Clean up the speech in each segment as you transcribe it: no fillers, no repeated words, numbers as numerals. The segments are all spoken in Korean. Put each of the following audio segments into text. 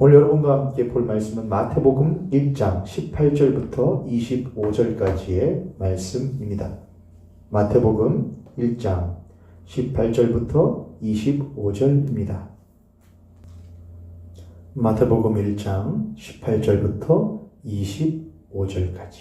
오늘 여러분과 함께 볼 말씀은 마태복음 1장 18절부터 25절까지의 말씀입니다. 마태복음 1장 18절부터 25절입니다. 마태복음 1장 18절부터 25절까지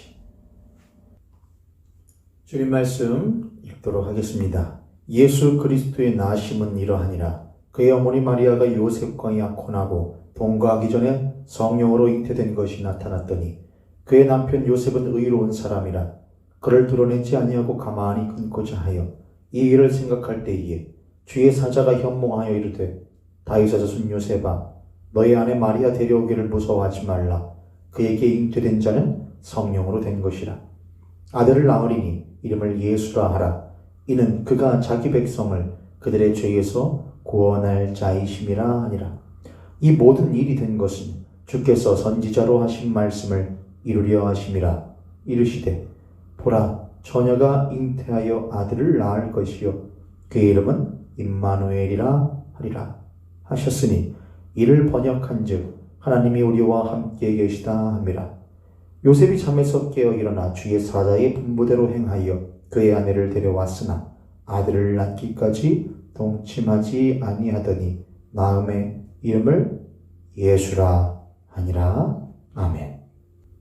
주님 말씀 읽도록 하겠습니다. 예수 그리스도의 나심은 이러하니라. 그의 어머니 마리아가 요셉과 약혼하고 동거하기 전에 성령으로 잉태된 것이 나타났더니 그의 남편 요셉은 의로운 사람이라 그를 드러내지 아니하고 가만히 끊고자 하여 이 일을 생각할 때에 주의 사자가 현몽하여 이르되 다윗의 자손 요셉아 너희 아내 마리아 데려오기를 무서워하지 말라. 그에게 잉태된 자는 성령으로 된 것이라. 아들을 낳으리니 이름을 예수라 하라. 이는 그가 자기 백성을 그들의 죄에서 구원할 자이심이라 하니라. 이 모든 일이 된 것은 주께서 선지자로 하신 말씀을 이루려 하심이라. 이르시되 보라 처녀가 잉태하여 아들을 낳을 것이요 그의 이름은 임마누엘이라 하리라 하셨으니 이를 번역한즉 하나님이 우리와 함께 계시다 함이라. 요셉이 잠에서 깨어 일어나 주의 사자의 분부대로 행하여 그의 아내를 데려왔으나 아들을 낳기까지 동침하지 아니하더니 마음에 이름을 예수라 하니라. 아멘.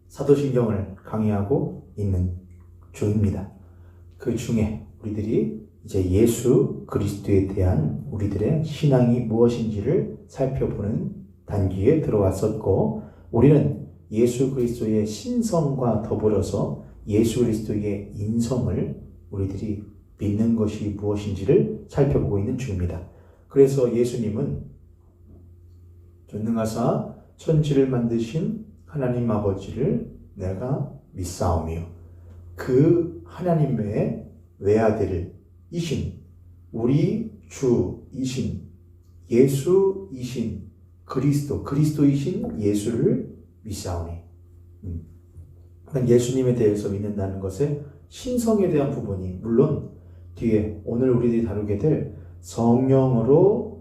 사도신경을 강의하고 있는 중입니다. 그 중에 우리들이 이제 예수 그리스도에 대한 우리들의 신앙이 무엇인지를 살펴보는 단계에 들어왔었고, 우리는 예수 그리스도의 신성과 더불어서 예수 그리스도의 인성을 우리들이 믿는 것이 무엇인지를 살펴보고 있는 중입니다. 그래서 예수님은 전능하사 천지를 만드신 하나님 아버지를 내가 믿사오며 그 하나님의 외아들이신 우리 주이신 예수이신 그리스도이신 예수를 믿사오니. 예수님에 대해서 믿는다는 것에 신성에 대한 부분이 물론 뒤에 오늘 우리들이 다루게 될 성령으로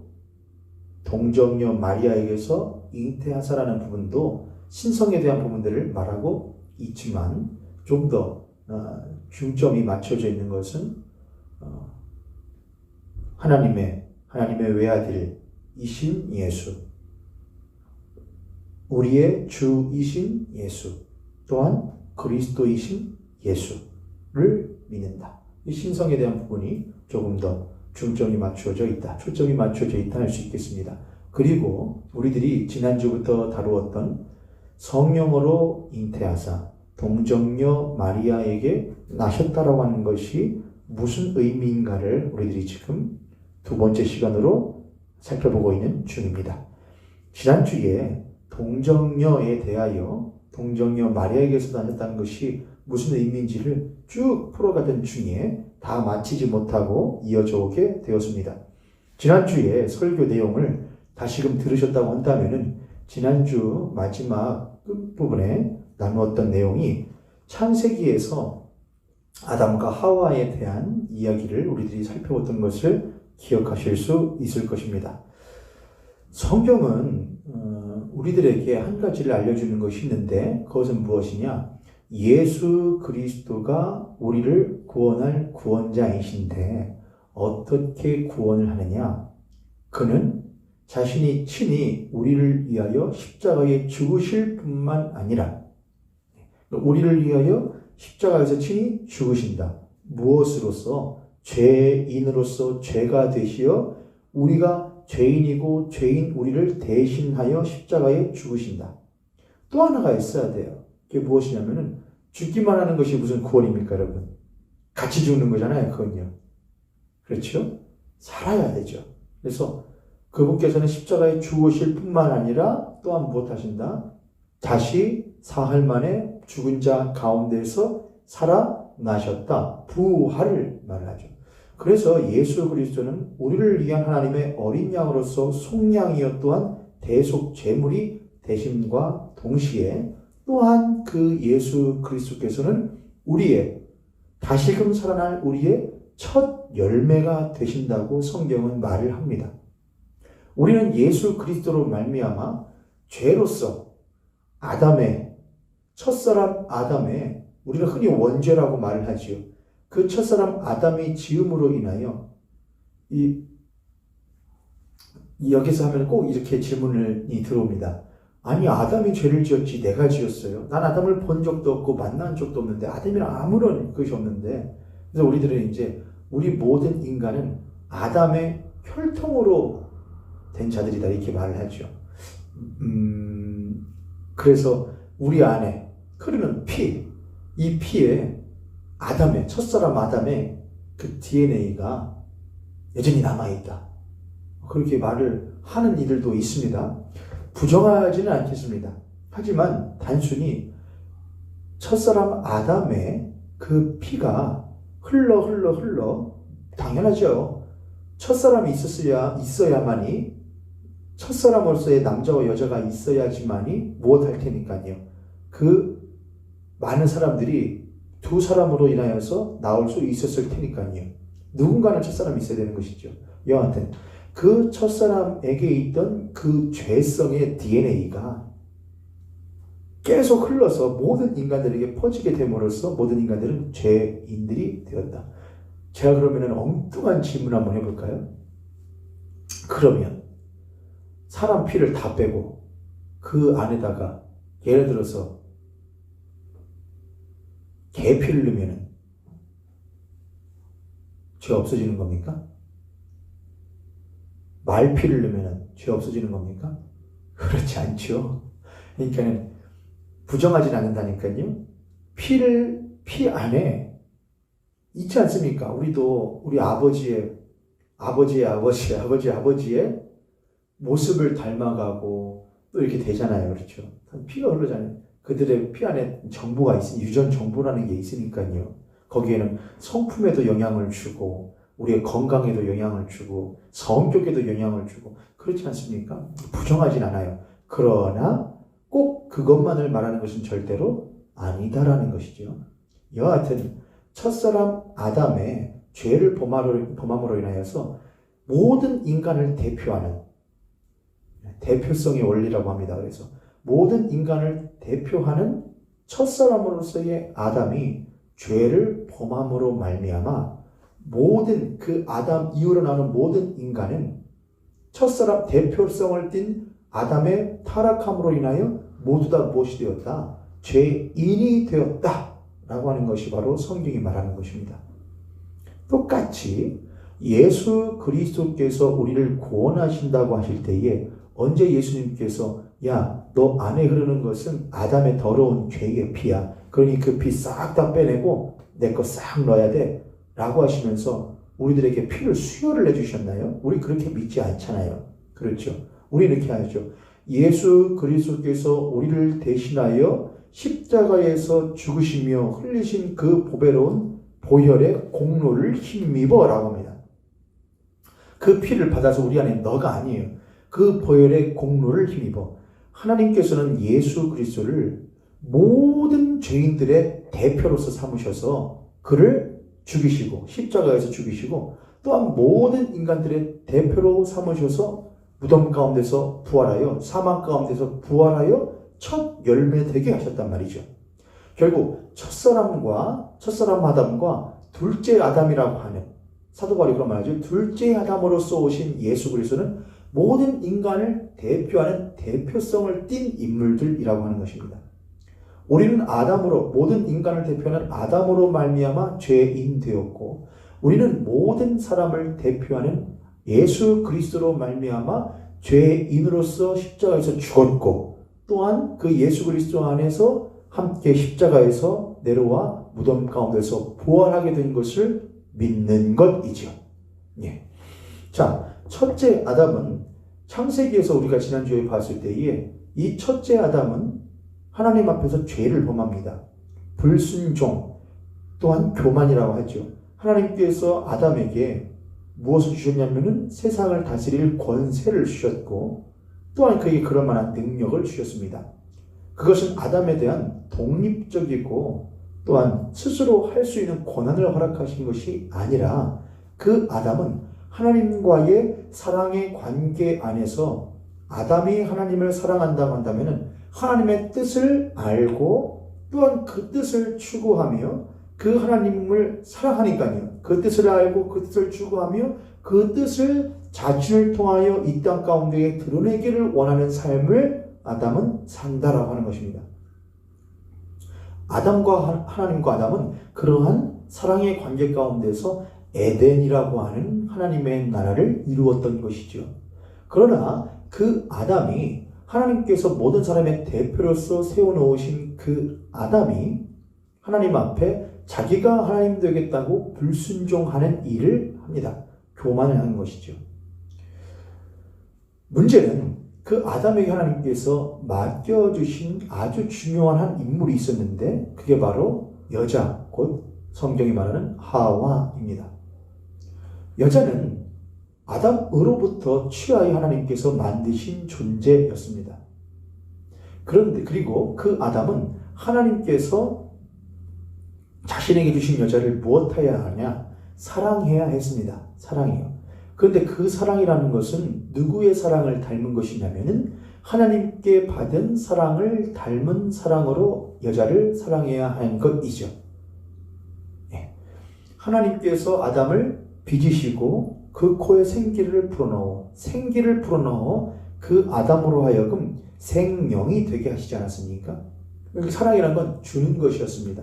동정녀 마리아에게서 잉태하사라는 부분도 신성에 대한 부분들을 말하고 있지만 좀 더 중점이 맞춰져 있는 것은 하나님의 외아들이신 예수, 우리의 주이신 예수, 또한 그리스도이신 예수를 믿는다. 이 신성에 대한 부분이 조금 더 중점이 맞춰져 있다, 초점이 맞춰져 있다 할 수 있겠습니다. 그리고 우리들이 지난주부터 다루었던 성령으로 잉태하사 동정녀 마리아에게 나셨다라고 하는 것이 무슨 의미인가를 우리들이 지금 두 번째 시간으로 살펴보고 있는 중입니다. 지난주에 동정녀에 대하여 동정녀 마리아에게서 나셨다는 것이 무슨 의미인지를 쭉 풀어가던 중에 다 마치지 못하고 이어져 오게 되었습니다. 지난주에 설교 내용을 다시금 들으셨다고 한다면 지난주 마지막 끝부분에 나누었던 내용이 창세기에서 아담과 하와에 대한 이야기를 우리들이 살펴봤던 것을 기억하실 수 있을 것입니다. 성경은 우리들에게 한 가지를 알려주는 것이 있는데 그것은 무엇이냐? 예수 그리스도가 우리를 구원할 구원자이신데 어떻게 구원을 하느냐? 그는 자신이 친히 우리를 위하여 십자가에 죽으실 뿐만 아니라 우리를 위하여 십자가에서 친히 죽으신다. 무엇으로서? 죄인으로서 죄가 되시어 우리가 죄인이고 죄인 우리를 대신하여 십자가에 죽으신다. 또 하나가 있어야 돼요. 그게 무엇이냐면은 죽기만 하는 것이 무슨 구원입니까, 여러분? 같이 죽는 거잖아요, 그건요. 그렇죠? 살아야 되죠. 그래서 그분께서는 십자가에 죽으실 뿐만 아니라 또한 무엇 하신다? 다시 사흘 만에 죽은 자 가운데서 살아나셨다. 부활을 말하죠. 그래서 예수 그리스도는 우리를 위한 하나님의 어린 양으로서 속량이요 또한 대속 제물이 되심과 동시에 또한 그 예수 그리스도께서는 우리의 다시금 살아날 우리의 첫 열매가 되신다고 성경은 말을 합니다. 우리는 예수 그리스도로 말미암아 죄로서 아담의, 첫사람 아담의, 우리가 흔히 원죄라고 말을 하지요. 그 첫사람 아담의 지음으로 인하여 여기서 하면 꼭 이렇게 질문이 들어옵니다. 아니, 아담이 죄를 지었지 내가 지었어요? 난 아담을 본 적도 없고 만난 적도 없는데, 아담이랑 아무런 것이 없는데. 그래서 우리들은 이제 우리 모든 인간은 아담의 혈통으로 된 자들이다 이렇게 말을 하죠. 그래서 우리 안에 흐르는 피, 이 피에 아담의, 첫사람 아담의 그 DNA가 여전히 남아있다. 그렇게 말을 하는 이들도 있습니다. 부정하지는 않겠습니다. 하지만 단순히 첫사람 아담의 그 피가 흘러 당연하죠. 첫사람이 있어야만이, 첫사람으로서의 남자와 여자가 있어야지만이 무엇할 테니까요. 그 많은 사람들이 두 사람으로 인하여서 나올 수 있었을 테니까요. 누군가는 첫사람이 있어야 되는 것이죠. 여하튼 그 첫사람에게 있던 그 죄성의 DNA가 계속 흘러서 모든 인간들에게 퍼지게 됨으로써 모든 인간들은 죄인들이 되었다. 제가 그러면 엉뚱한 질문 한번 해볼까요? 그러면 사람 피를 다 빼고 그 안에다가 예를 들어서 개 피를 넣으면 죄 없어지는 겁니까? 말 피를 넣으면 죄 없어지는 겁니까? 그렇지 않죠. 그러니까 부정하진 않는다니까요. 피 안에 있지 않습니까? 우리도 우리 아버지의 모습을 닮아가고 또 이렇게 되잖아요. 그렇죠? 피가 흐르잖아요. 그들의 피 안에 정보가 유전 정보라는 게 있으니까요. 거기에는 성품에도 영향을 주고 우리의 건강에도 영향을 주고 성격에도 영향을 주고 그렇지 않습니까? 부정하진 않아요. 그러나 꼭 그것만을 말하는 것은 절대로 아니다라는 것이죠. 여하튼 첫사람 아담의 죄를 범함으로 인하여서 모든 인간을 대표하는 대표성의 원리라고 합니다. 그래서 모든 인간을 대표하는 첫사람으로서의 아담이 죄를 범함으로 말미암아 모든 그 아담 이후로 나오는 모든 인간은 첫사람 대표성을 띤 아담의 타락함으로 인하여 모두 다 무엇이 되었다? 죄인이 되었다 라고 하는 것이 바로 성경이 말하는 것입니다. 똑같이 예수 그리스도께서 우리를 구원하신다고 하실 때에 언제 예수님께서 야, 너 안에 흐르는 것은 아담의 더러운 죄의 피야. 그러니 그 피 싹 다 빼내고 내 거 싹 넣어야 돼. 라고 하시면서 우리들에게 피를 수여를 해주셨나요? 우리 그렇게 믿지 않잖아요. 그렇죠? 우리 이렇게 하죠. 예수 그리스도께서 우리를 대신하여 십자가에서 죽으시며 흘리신 그 보배로운 보혈의 공로를 힘입어 라고 합니다. 그 피를 받아서 우리 안에 너가 아니에요. 그 보혈의 공로를 힘입어. 하나님께서는 예수 그리스도를 모든 죄인들의 대표로서 삼으셔서 그를 죽이시고 십자가에서 죽이시고 또한 모든 인간들의 대표로 삼으셔서 무덤 가운데서 부활하여 사망 가운데서 부활하여 첫 열매 되게 하셨단 말이죠. 결국 첫사람 아담과 둘째 아담이라고 하는 사도 바울이 그런 말하죠. 둘째 아담으로서 오신 예수 그리스도는 모든 인간을 대표하는 대표성을 띤 인물들이라고 하는 것입니다. 우리는 아담으로 모든 인간을 대표하는 아담으로 말미암아 죄인 되었고 우리는 모든 사람을 대표하는 예수 그리스도로 말미암아 죄인으로서 십자가에서 죽었고 또한 그 예수 그리스도 안에서 함께 십자가에서 내려와 무덤 가운데서 부활하게 된 것을 믿는 것이죠. 예. 자, 첫째 아담은 창세기에서 우리가 지난주에 봤을 때에 이 첫째 아담은 하나님 앞에서 죄를 범합니다. 불순종 또한 교만이라고 하죠. 하나님께서 아담에게 무엇을 주셨냐면은 세상을 다스릴 권세를 주셨고 또한 그에게 그럴 만한 능력을 주셨습니다. 그것은 아담에 대한 독립적이고 또한 스스로 할 수 있는 권한을 허락하신 것이 아니라 그 아담은 하나님과의 사랑의 관계 안에서 아담이 하나님을 사랑한다고 한다면 하나님의 뜻을 알고 또한 그 뜻을 추구하며 그 하나님을 사랑하니까요. 그 뜻을 알고 그 뜻을 추구하며 그 뜻을 자신을 통하여 이 땅 가운데에 드러내기를 원하는 삶을 아담은 산다라고 하는 것입니다. 하나님과 아담은 그러한 사랑의 관계 가운데서 에덴이라고 하는 하나님의 나라를 이루었던 것이죠. 그러나 그 아담이 하나님께서 모든 사람의 대표로서 세워놓으신 그 아담이 하나님 앞에 자기가 하나님 되겠다고 불순종하는 일을 합니다. 교만을 하는 것이죠. 문제는 그 아담에게 하나님께서 맡겨주신 아주 중요한 한 인물이 있었는데 그게 바로 여자, 곧 성경이 말하는 하와입니다. 여자는 아담으로부터 취하여 하나님께서 만드신 존재였습니다. 그리고 그 아담은 하나님께서 자신에게 주신 여자를 무엇해야 하냐? 사랑해야 했습니다. 사랑이요. 그런데 그 사랑이라는 것은 누구의 사랑을 닮은 것이냐면은 하나님께 받은 사랑을 닮은 사랑으로 여자를 사랑해야 하는 것이죠. 네. 하나님께서 아담을 빚으시고 그 코에 생기를 불어넣어 그 아담으로 하여금 생명이 되게 하시지 않았습니까? 사랑이란 건 주는 것이었습니다.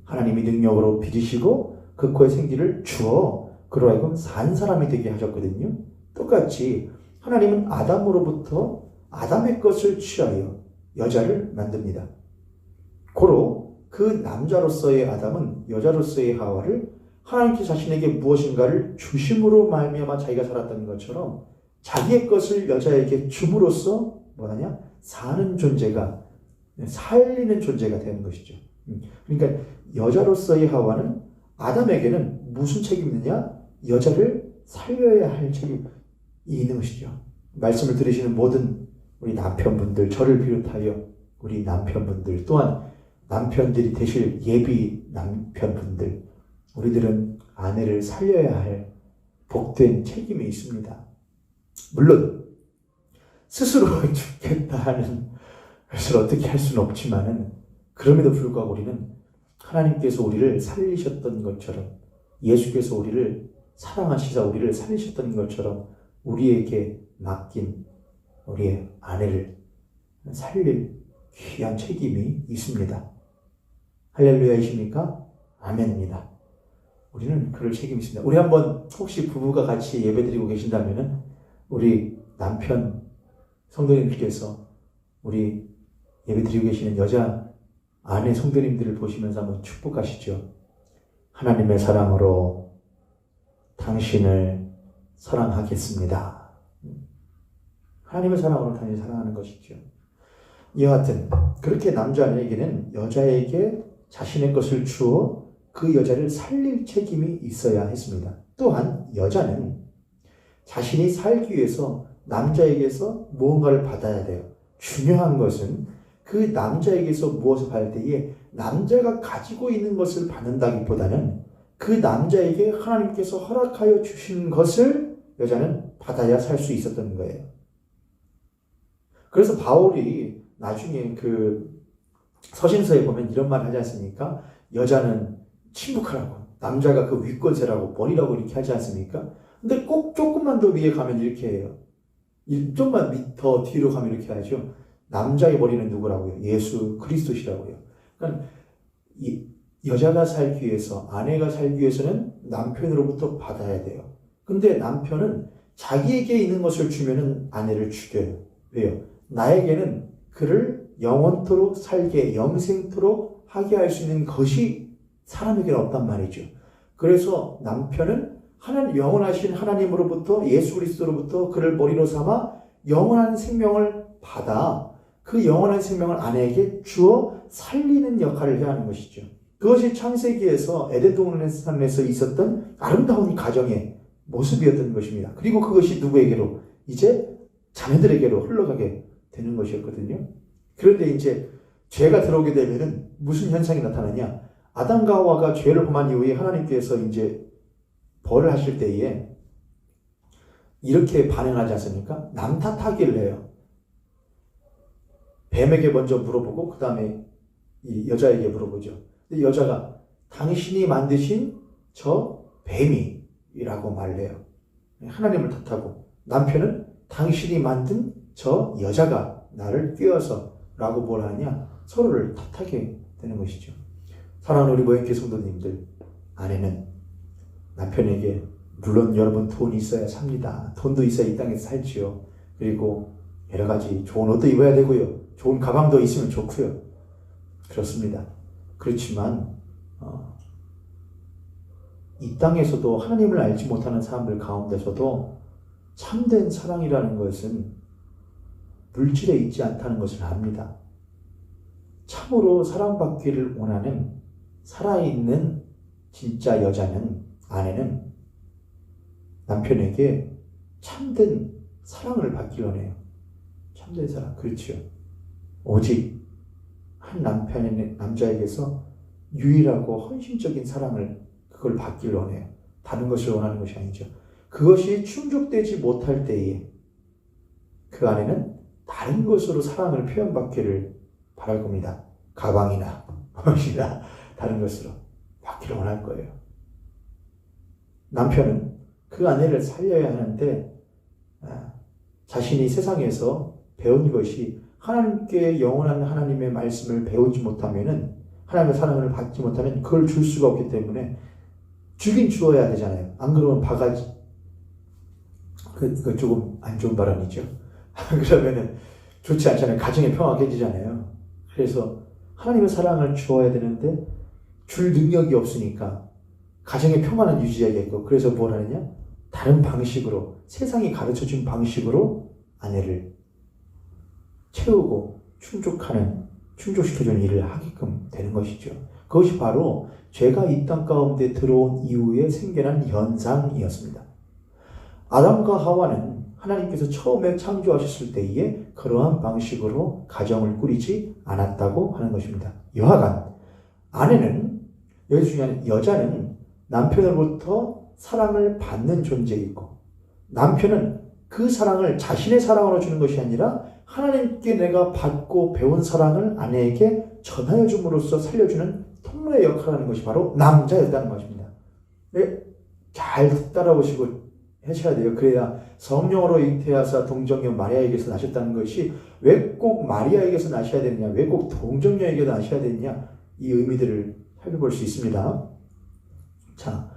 하나님이 능력으로 빚으시고 그 코에 생기를 주어 그로 하여금 산 사람이 되게 하셨거든요. 똑같이 하나님은 아담으로부터 아담의 것을 취하여 여자를 만듭니다. 고로 그 남자로서의 아담은 여자로서의 하와를 하나님께 자신에게 무엇인가를 주심으로 말미암아 자기가 살았던 것처럼 자기의 것을 여자에게 줌으로써 뭐하냐? 사는 존재가, 살리는 존재가 되는 것이죠. 그러니까 여자로서의 하와는 아담에게는 무슨 책임이 있느냐? 여자를 살려야 할 책임이 있는 것이죠. 말씀을 들으시는 모든 우리 남편분들, 저를 비롯하여 우리 남편분들, 또한 남편들이 되실 예비 남편분들, 우리들은 아내를 살려야 할 복된 책임이 있습니다. 물론 스스로 죽겠다는 것을 어떻게 할 수는 없지만은 그럼에도 불구하고 우리는 하나님께서 우리를 살리셨던 것처럼 예수께서 우리를 사랑하시사 우리를 살리셨던 것처럼 우리에게 맡긴 우리의 아내를 살릴 귀한 책임이 있습니다. 할렐루야이십니까? 아멘입니다. 우리는 그럴 책임이 있습니다. 우리 한번 혹시 부부가 같이 예배드리고 계신다면은 우리 남편 성도님들께서 우리 예배드리고 계시는 여자 아내 성도님들을 보시면서 한번 축복하시죠. 하나님의 사랑으로 당신을 사랑하겠습니다. 하나님의 사랑으로 당신을 사랑하는 것이죠. 여하튼 그렇게 남자에게는 여자에게 자신의 것을 주어 그 여자를 살릴 책임이 있어야 했습니다. 또한 여자는 자신이 살기 위해서 남자에게서 무언가를 받아야 돼요. 중요한 것은 그 남자에게서 무엇을 받을 때에 남자가 가지고 있는 것을 받는다기보다는 그 남자에게 하나님께서 허락하여 주신 것을 여자는 받아야 살 수 있었던 거예요. 그래서 바울이 나중에 그 서신서에 보면 이런 말 하지 않습니까? 여자는 침묵하라고, 남자가 그 윗권세라고, 머리라고 이렇게 하지 않습니까? 근데 꼭 조금만 더 위에 가면 이렇게 해요. 좀만 더 뒤로 가면 이렇게 하죠. 남자의 머리는 누구라고요? 예수 그리스도시라고요. 그러니까 이 여자가 살기 위해서, 아내가 살기 위해서는 남편으로부터 받아야 돼요. 근데 남편은 자기에게 있는 것을 주면은 아내를 죽여요. 왜요? 나에게는 그를 영원토록 살게, 영생토록 하게 할 수 있는 것이 사람에게는 없단 말이죠. 그래서 남편은 영원하신 하나님으로부터, 예수 그리스도로부터 그를 머리로 삼아 영원한 생명을 받아 그 영원한 생명을 아내에게 주어 살리는 역할을 해야 하는 것이죠. 그것이 창세기에서 에덴 동산에서 있었던 아름다운 가정의 모습이었던 것입니다. 그리고 그것이 누구에게로? 이제 자녀들에게로 흘러가게 되는 것이었거든요. 그런데 이제 죄가 들어오게 되면은 무슨 현상이 나타나냐? 아담과 하와가 죄를 범한 이후에 하나님께서 이제 벌을 하실 때에 이렇게 반응하지 않습니까? 남 탓하기를 해요. 뱀에게 먼저 물어보고 그 다음에 이 여자에게 물어보죠. 근데 여자가 당신이 만드신 저 뱀이라고 말해요. 하나님을 탓하고, 남편은 당신이 만든 저 여자가 나를 끼워서 라고 뭘 하냐? 서로를 탓하게 되는 것이죠. 사랑하는 우리 모형교회 성도님들, 아내는 남편에게 물론 여러분 돈이 있어야 삽니다. 돈도 있어야 이 땅에서 살지요. 그리고 여러 가지 좋은 옷도 입어야 되고요. 좋은 가방도 있으면 좋고요. 그렇습니다. 그렇지만 이 땅에서도 하나님을 알지 못하는 사람들 가운데서도 참된 사랑이라는 것은 물질에 있지 않다는 것을 압니다. 참으로 사랑받기를 원하는 살아있는 진짜 여자는, 아내는 남편에게 참된 사랑을 받기를 원해요. 참된 사랑, 그렇죠. 오직 한 남자에게서 유일하고 헌신적인 사랑을, 그걸 받기를 원해요. 다른 것을 원하는 것이 아니죠. 그것이 충족되지 못할 때에 그 아내는 다른 것으로 사랑을 표현받기를 바랄 겁니다. 가방이나 옷이나 다른 것으로 받기를 원할 거예요. 남편은 그 아내를 살려야 하는데 자신이 세상에서 배운 것이 하나님께 영원한 하나님의 말씀을 배우지 못하면은, 하나님의 사랑을 받지 못하면 그걸 줄 수가 없기 때문에 주긴 주어야 되잖아요. 안 그러면 바가지. 그거 조금 안 좋은 발언이죠. 그러면은 좋지 않잖아요. 가정의 평화가 깨지잖아요. 그래서 하나님의 사랑을 주어야 되는데 줄 능력이 없으니까 가정의 평화는 유지해야겠고, 그래서 뭘 하느냐? 다른 방식으로, 세상이 가르쳐준 방식으로 아내를 채우고 충족시켜주는 일을 하게끔 되는 것이죠. 그것이 바로 죄가 이 땅 가운데 들어온 이후에 생겨난 현상이었습니다. 아담과 하와는 하나님께서 처음에 창조하셨을 때에 그러한 방식으로 가정을 꾸리지 않았다고 하는 것입니다. 여하간 아내는, 여기 중요한 여자는 남편으로부터 사랑을 받는 존재이고, 남편은 그 사랑을 자신의 사랑으로 주는 것이 아니라 하나님께 내가 받고 배운 사랑을 아내에게 전하여 줌으로써 살려주는 통로의 역할을 하는 것이 바로 남자였다는 것입니다. 잘 따라오시고 하셔야 돼요. 그래야 성령으로 잉태하사 동정녀 마리아에게서 나셨다는 것이 왜 꼭 마리아에게서 나셔야 되느냐, 왜 꼭 동정녀에게 나셔야 되느냐, 이 의미들을 살펴볼 수 있습니다. 자,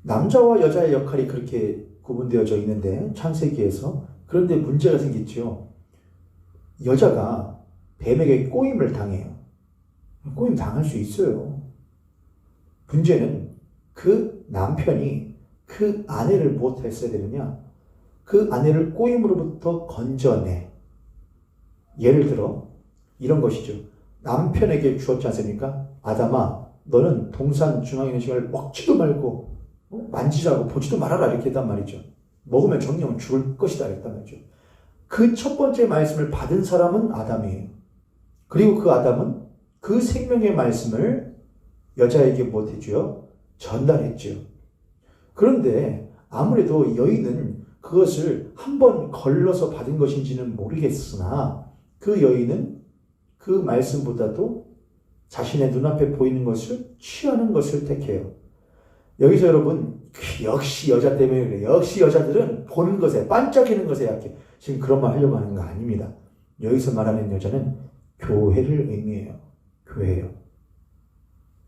남자와 여자의 역할이 그렇게 구분되어져 있는데 창세기에서, 그런데 문제가 생겼죠. 여자가 뱀에게 꼬임을 당해요. 꼬임 당할 수 있어요. 문제는 그 남편이 그 아내를 무엇했어야 되느냐? 그 아내를 꼬임으로부터 건져내. 예를 들어 이런 것이죠. 남편에게 주었지 않습니까? 아담아, 너는 동산 중앙에 있는 식을 먹지도 말고 만지자고 보지도 말아라, 이렇게 했단 말이죠. 먹으면 정령 죽을 것이다, 이랬단 말이죠. 그 첫 번째 말씀을 받은 사람은 아담이에요. 그리고 그 아담은 그 생명의 말씀을 여자에게 못해줘요? 전달했죠. 그런데 아무래도 여인은 그것을 한번 걸러서 받은 것인지는 모르겠으나 그 여인은 그 말씀보다도 자신의 눈앞에 보이는 것을 취하는 것을 택해요. 여기서 여러분, 역시 여자 때문에 그래요. 역시 여자들은 보는 것에, 반짝이는 것에 약해. 지금 그런 말 하려고 하는 거 아닙니다. 여기서 말하는 여자는 교회를 의미해요. 교회예요.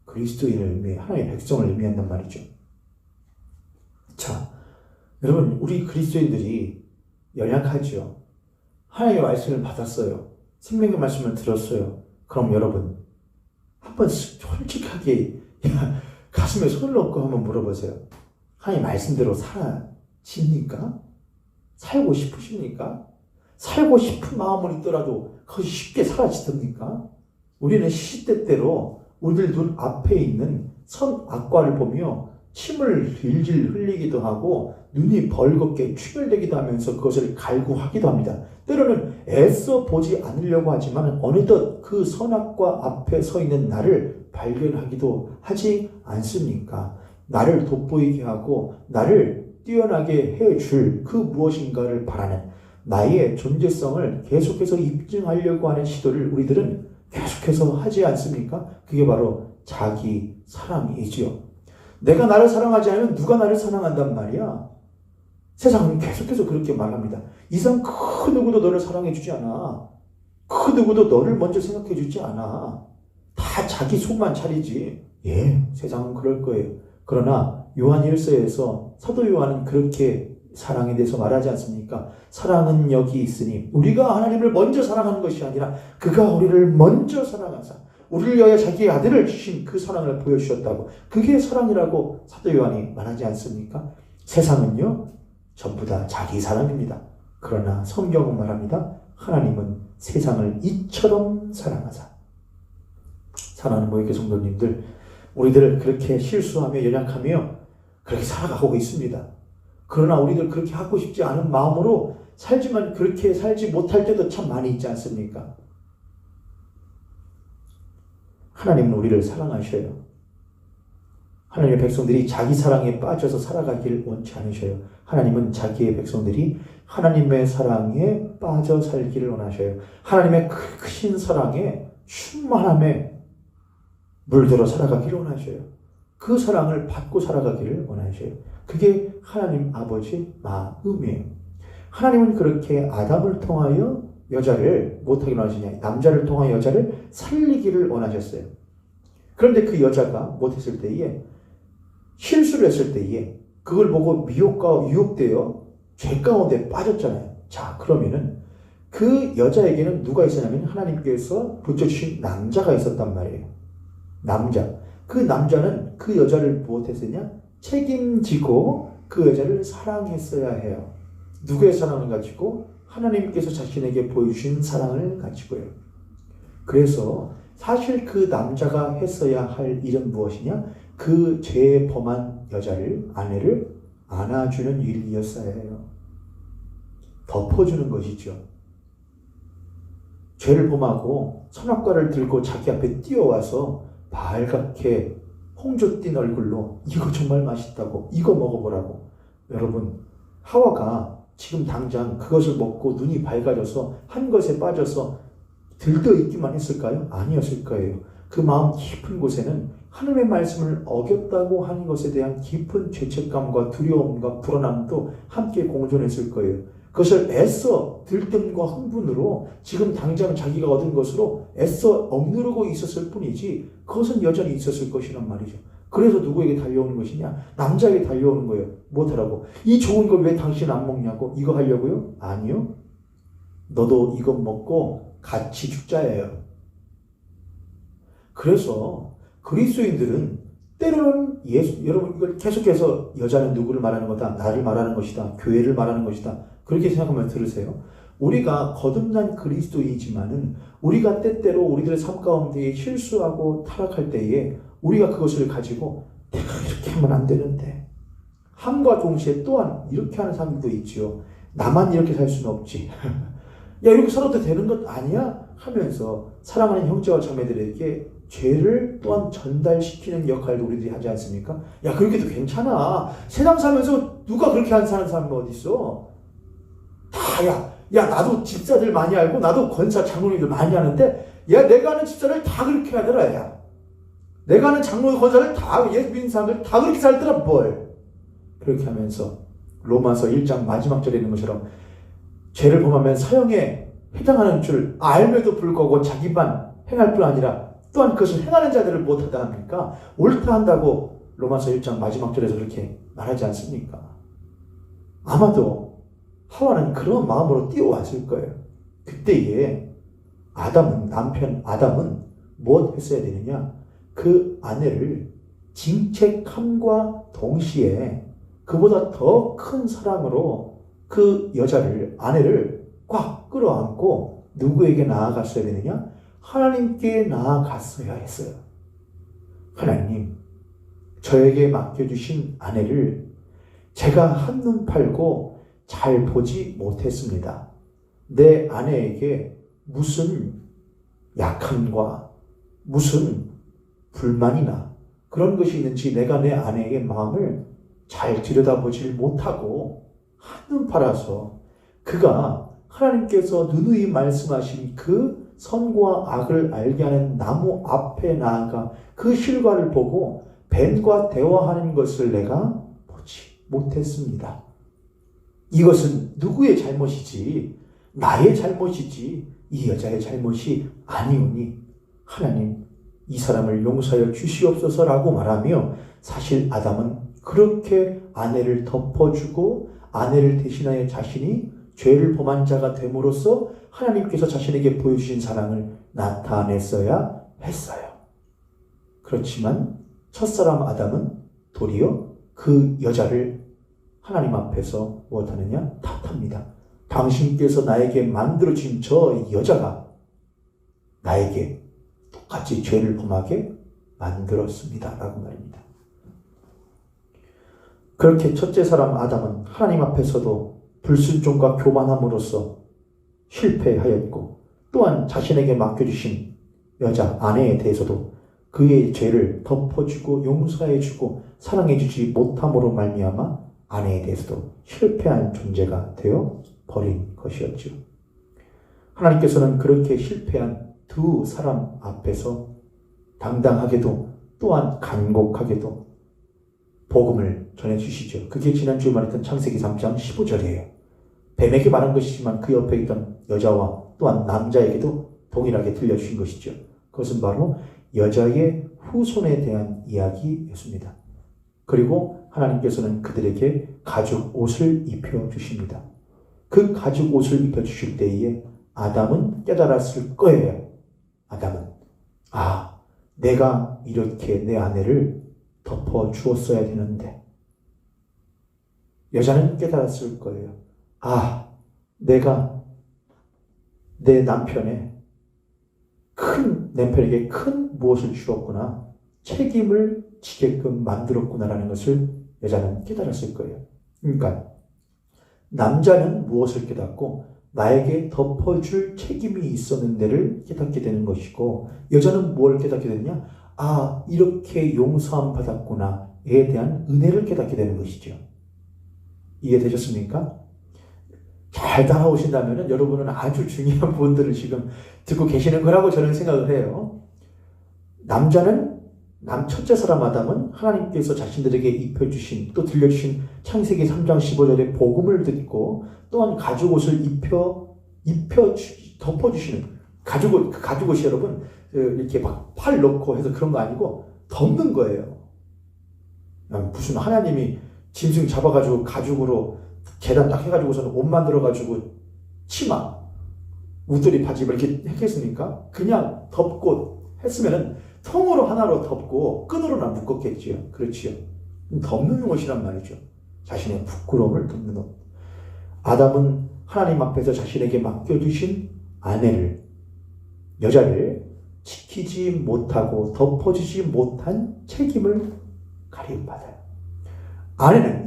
그리스도인을 의미해요. 하나님의 백성을 의미한단 말이죠. 자, 여러분, 우리 그리스도인들이 연약하죠. 하나님의 말씀을 받았어요. 생명의 말씀을 들었어요. 그럼 여러분, 한번 솔직하게 가슴에 손을 얹고 한번 물어보세요. 하나님 말씀대로 살아집니까? 살고 싶으십니까? 살고 싶은 마음은 있더라도 그것이 쉽게 사라지답니까? 우리는 시시때때로 우리들 눈 앞에 있는 선악과를 보며 침을 질질 흘리기도 하고 눈이 벌겋게 충혈되기도 하면서 그것을 갈구하기도 합니다. 때로는 애써 보지 않으려고 하지만 어느덧 그 선악과 앞에 서 있는 나를 발견하기도 하지 않습니까? 나를 돋보이게 하고 나를 뛰어나게 해줄 그 무엇인가를 바라는 나의 존재성을 계속해서 입증하려고 하는 시도를 우리들은 계속해서 하지 않습니까? 그게 바로 자기 사랑이지요. 내가 나를 사랑하지 않으면 누가 나를 사랑한단 말이야. 세상은 계속해서 그렇게 말합니다. 이상 그 누구도 너를 사랑해주지 않아. 그 누구도 너를 먼저 생각해주지 않아. 다 자기 속만 차리지. 예, 세상은 그럴 거예요. 그러나 요한 1서에서 사도 요한은 그렇게 사랑에 대해서 말하지 않습니까? 사랑은 여기 있으니 우리가 하나님을 먼저 사랑하는 것이 아니라 그가 우리를 먼저 사랑하사 우리를 위하여 자기의 아들을 주신 그 사랑을 보여주셨다고. 그게 사랑이라고 사도 요한이 말하지 않습니까? 세상은요 전부 다 자기 사랑입니다. 그러나 성경은 말합니다. 하나님은 세상을 이처럼 사랑하사. 사랑하는 모이게 성도님들, 우리들을 그렇게 실수하며 연약하며 그렇게 살아가고 있습니다. 그러나 우리들 그렇게 하고 싶지 않은 마음으로 살지만 그렇게 살지 못할 때도 참 많이 있지 않습니까? 하나님은 우리를 사랑하셔요. 하나님의 백성들이 자기 사랑에 빠져서 살아가기를 원치 않으셔요. 하나님은 자기의 백성들이 하나님의 사랑에 빠져 살기를 원하셔요. 하나님의 크신 사랑에 충만함에 물들어 살아가기를 원하셔요. 그 사랑을 받고 살아가기를 원하셔요. 그게 하나님 아버지 마음이에요. 하나님은 그렇게 아담을 통하여 여자를 못하게 원하시냐, 남자를 통하여 여자를 살리기를 원하셨어요. 그런데 그 여자가 못했을 때에, 실수를 했을 때에 그걸 보고 미혹과 유혹되어 죄 가운데 빠졌잖아요. 자, 그러면은 그 여자에게는 누가 있었냐면 하나님께서 붙여주신 남자가 있었단 말이에요. 남자. 그 남자는 그 여자를 무엇했었냐? 책임지고 그 여자를 사랑했어야 해요. 누구의 사랑을 가지고? 하나님께서 자신에게 보여주신 사랑을 가지고요. 그래서 사실 그 남자가 했어야 할 일은 무엇이냐? 그 죄에 범한 여자를, 아내를 안아주는 일이었어야 해요. 덮어주는 것이죠. 죄를 범하고 선악과를 들고 자기 앞에 뛰어와서 발갛게 홍조 띤 얼굴로 이거 정말 맛있다고, 이거 먹어보라고. 여러분, 하와가 지금 당장 그것을 먹고 눈이 밝아져서 한 것에 빠져서 들떠있기만 했을까요? 아니었을 거예요. 그 마음 깊은 곳에는 하나님의 말씀을 어겼다고 하는 것에 대한 깊은 죄책감과 두려움과 불안함도 함께 공존했을 거예요. 그것을 애써 들뜸과 흥분으로 지금 당장 자기가 얻은 것으로 애써 억누르고 있었을 뿐이지 그것은 여전히 있었을 것이란 말이죠. 그래서 누구에게 달려오는 것이냐? 남자에게 달려오는 거예요. 못하라고. 이 좋은 걸 왜 당신 안 먹냐고? 이거 하려고요? 아니요. 너도 이거 먹고 같이 죽자예요. 그래서 그리스도인들은 때로는 여러분 이걸 계속해서 여자는 누구를 말하는 거다? 나를 말하는 것이다. 교회를 말하는 것이다. 그렇게 생각하면 들으세요. 우리가 거듭난 그리스도이지만은 우리가 때때로 우리들의 삶 가운데 실수하고 타락할 때에 우리가 그것을 가지고 내가 이렇게 하면 안 되는데, 함과 동시에 또한 이렇게 하는 사람들도 있지요. 나만 이렇게 살 수는 없지. 야, 이렇게 살아도 되는 것 아니야? 하면서 사랑하는 형제와 자매들에게 죄를 또한 전달시키는 역할도 우리들이 하지 않습니까? 야, 그렇게도 괜찮아. 세상 살면서 누가 그렇게 사는 사람이 어디 있어? 야, 나도 집사들 많이 알고, 나도 권사, 장로님들 많이 하는데, 야, 내가 아는 집사를 다 그렇게 하더라, 야. 내가 아는 장로, 권사를 다, 예수 믿는 사람들 다 그렇게 살더라, 뭘. 그렇게 하면서, 로마서 1장 마지막 절에 있는 것처럼, 죄를 범하면 사형에 해당하는 줄 알면도 불구하고 자기만 행할 뿐 아니라, 또한 그것을 행하는 자들을 못하다 합니까? 옳다 한다고 로마서 1장 마지막 절에서 그렇게 말하지 않습니까? 아마도, 하와는 그런 마음으로 뛰어왔을 거예요. 그때에 남편 아담은 무엇 했어야 되느냐? 그 아내를 징책함과 동시에 그보다 더 큰 사랑으로 그 아내를 꽉 끌어안고 누구에게 나아갔어야 되느냐? 하나님께 나아갔어야 했어요. 하나님, 저에게 맡겨주신 아내를 제가 한눈 팔고 잘 보지 못했습니다. 내 아내에게 무슨 약함과 무슨 불만이나 그런 것이 있는지 내가 내 아내에게 마음을 잘 들여다보질 못하고 한눈 팔아서 그가 하나님께서 누누이 말씀하신 그 선과 악을 알게 하는 나무 앞에 나아가 그 실과를 보고 뱀과 대화하는 것을 내가 보지 못했습니다. 이것은 누구의 잘못이지? 나의 잘못이지 이 여자의 잘못이 아니오니 하나님 이 사람을 용서하여 주시옵소서라고 말하며 사실 아담은 그렇게 아내를 덮어주고 아내를 대신하여 자신이 죄를 범한 자가 됨으로써 하나님께서 자신에게 보여주신 사랑을 나타냈어야 했어요. 그렇지만 첫사람 아담은 도리어 그 여자를 하나님 앞에서 무엇하느냐? 탓합니다. 당신께서 나에게 만들어준 저 여자가 나에게 똑같이 죄를 범하게 만들었습니다. 라고 말입니다. 그렇게 첫째 사람 아담은 하나님 앞에서도 불순종과 교만함으로써 실패하였고 또한 자신에게 맡겨주신 여자 아내에 대해서도 그의 죄를 덮어주고 용서해주고 사랑해주지 못함으로 말미암아 아내에 대해서도 실패한 존재가 되어 버린 것이었죠. 하나님께서는 그렇게 실패한 두 사람 앞에서 당당하게도 또한 간곡하게도 복음을 전해주시죠. 그게 지난주에 말했던 창세기 3장 15절이에요. 뱀에게 말한 것이지만 그 옆에 있던 여자와 또한 남자에게도 동일하게 들려주신 것이죠. 그것은 바로 여자의 후손에 대한 이야기였습니다. 그리고 하나님께서는 그들에게 가죽 옷을 입혀주십니다. 그 가죽 옷을 입혀주실 때에 아담은 깨달았을 거예요. 아담은 내가 이렇게 내 아내를 덮어주었어야 되는데 여자는 깨달았을 거예요. 내가 내 남편에게 큰 무엇을 주었구나. 책임을 지게끔 만들었구나라는 것을 여자는 깨달았을 거예요. 그러니까 남자는 무엇을 깨닫고 나에게 덮어줄 책임이 있었는데를 깨닫게 되는 것이고 여자는 뭘 깨닫게 되느냐? 이렇게 용서함 받았구나에 대한 은혜를 깨닫게 되는 것이죠. 이해되셨습니까? 잘 따라오신다면 여러분은 아주 중요한 부분들을 지금 듣고 계시는 거라고 저는 생각을 해요. 남자는 첫째 사람 아담은 하나님께서 자신들에게 입혀주신 또 들려주신 창세기 3장 15절의 복음을 듣고 또한 가죽옷을 덮어주시는 가죽옷이 여러분 이렇게 막 팔 넣고 해서 그런 거 아니고 덮는 거예요. 무슨 하나님이 짐승 잡아가지고 가죽으로 계단 딱 해가지고서는 옷 만들어가지고 치마, 웃돌이 바지 이렇게 했겠습니까? 그냥 덮고 했으면은 통으로 하나로 덮고 끈으로나 묶었겠지요. 그렇지요. 덮는 옷이란 말이죠. 자신의 부끄러움을 덮는 옷. 아담은 하나님 앞에서 자신에게 맡겨주신 여자를 지키지 못하고 덮어주지 못한 책임을 가림받아요.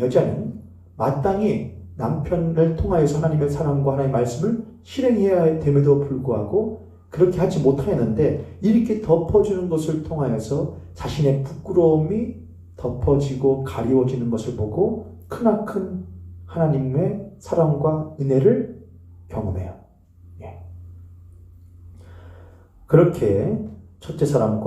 여자는 마땅히 남편을 통하여서 하나님의 사랑과 하나님의 말씀을 실행해야 됨에도 불구하고 그렇게 하지 못하였는데 이렇게 덮어주는 것을 통하여서 자신의 부끄러움이 덮어지고 가리워지는 것을 보고 크나큰 하나님의 사랑과 은혜를 경험해요. 그렇게 첫째 사람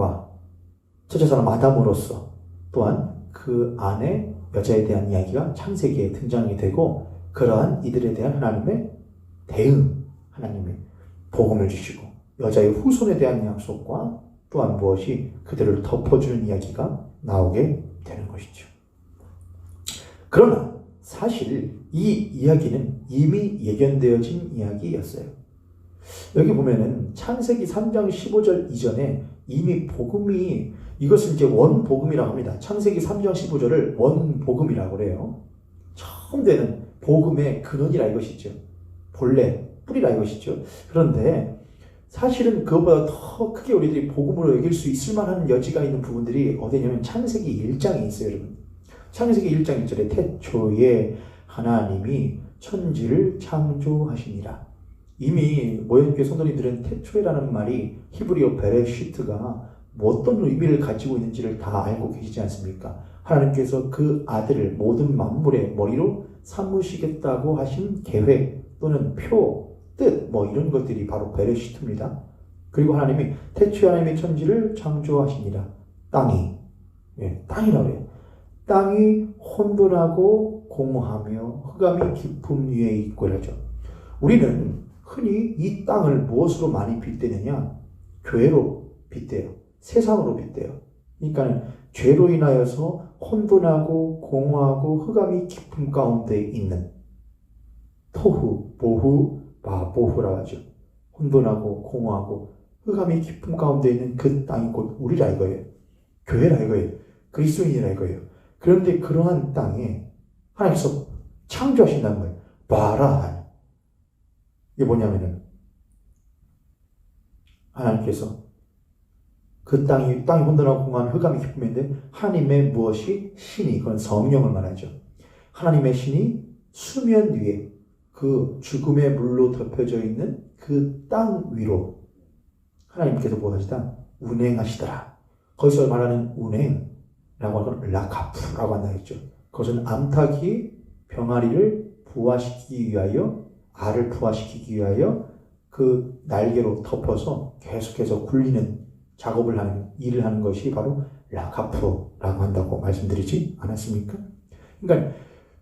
아담으로서 또한 그 안에 여자에 대한 이야기가 창세기에 등장이 되고 그러한 이들에 대한 하나님의 대응, 하나님의 복음을 주시고 여자의 후손에 대한 약속과 또한 무엇이 그들을 덮어주는 이야기가 나오게 되는 것이죠. 그러나 사실 이 이야기는 이미 예견되어진 이야기였어요. 여기 보면은 창세기 3장 15절 이전에 이미 복음이 이것을 이제 원복음이라고 합니다. 창세기 3장 15절을 원복음이라고 그래요. 처음 되는 복음의 근원이라 이것이죠. 본래, 뿌리라 이것이죠. 그런데 사실은 그것보다 더 크게 우리들이 복음으로 여길 수 있을 만한 여지가 있는 부분들이 어디냐면 창세기 1장에 있어요, 여러분. 창세기 1장 1절에 태초에 하나님이 천지를 창조하시니라. 이미 모형교회 성도님들은 태초에라는 말이 히브리어 베레시트가 뭐 어떤 의미를 가지고 있는지를 다 알고 계시지 않습니까? 하나님께서 그 아들을 모든 만물의 머리로 삼으시겠다고 하신 계획 또는 표, 뜻 뭐 이런 것들이 바로 베레시트입니다. 그리고 하나님이 태초에 하나님의 천지를 창조하시니라. 땅이 땅이라고 해요. 땅이 혼돈하고 공허하며 흑암이 깊음 위에 있고 이러죠. 우리는 흔히 이 땅을 무엇으로 많이 빗대느냐? 교회로 빗대요. 세상으로 빗대요. 그러니까 죄로 인하여서 혼돈하고 공허하고 흑암이 깊음 가운데 있는 토후, 보후, 마보후라고 하죠. 혼돈하고 공허하고 흑암이 깊음 가운데 있는 그 땅이 곧 우리라 이거예요. 교회라 이거예요. 그리스도인이라 이거예요. 그런데 그러한 땅에 하나님께서 창조하신다는 거예요. 봐라. 이게 뭐냐면은 하나님께서 그 땅이 혼돈하고 공허한 흑암이 깊음인데 하나님의 무엇이 신이 그건 성령을 말하죠. 하나님의 신이 수면 위에 그 죽음의 물로 덮여져 있는 그 땅 위로 하나님께서 무엇하시다? 운행하시더라. 거기서 말하는 운행이라고 하는 라카프라고 한다 했죠. 그것은 암탉이 병아리를 부화시키기 위하여 알을 부화시키기 위하여 그 날개로 덮어서 계속해서 굴리는 작업을 하는 일을 하는 것이 바로 라카프라고 한다고 말씀드리지 않았습니까? 그러니까